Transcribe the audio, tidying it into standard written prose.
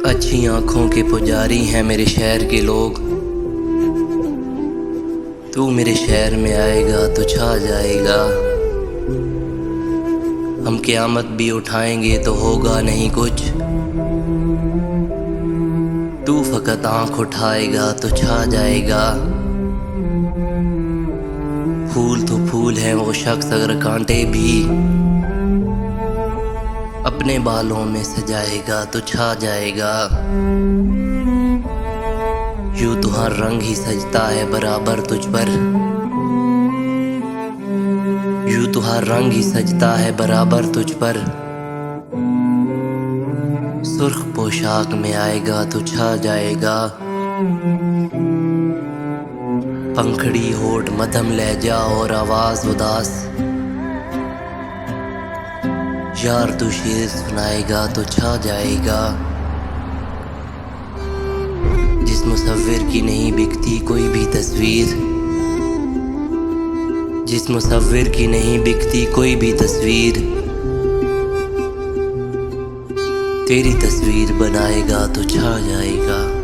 अच्छी आँखों के पुजारी हैं मेरे शहर के लोग। तू मेरे शहर में आएगा तो छा जाएगा। हम क़यामत भी उठाएंगे तो होगा नहीं कुछ। तू फ़कत आँख उठाएगा तो छा जाएगा। फूल तो फूल है वो शख्स अगर कांटे भी अपने बालों में सजाएगा तो छा जाएगा। यूं तो हर रंग ही सजता है बराबर तुझ पर। यूं तो हर रंग ही सजता है बराबर तुझ पर। सुर्ख पोशाक में आएगा तो छा जाएगा। पंखड़ी होठ मध्यम लहजा और आवाज उदास। यार तू शेर सुनाएगा तो छा जाएगा। जिस मुसव्विर की नहीं बिकती कोई भी तस्वीर। जिस मुसव्विर की नहीं बिकती कोई भी तस्वीर। तेरी तस्वीर बनाएगा तो छा जाएगा।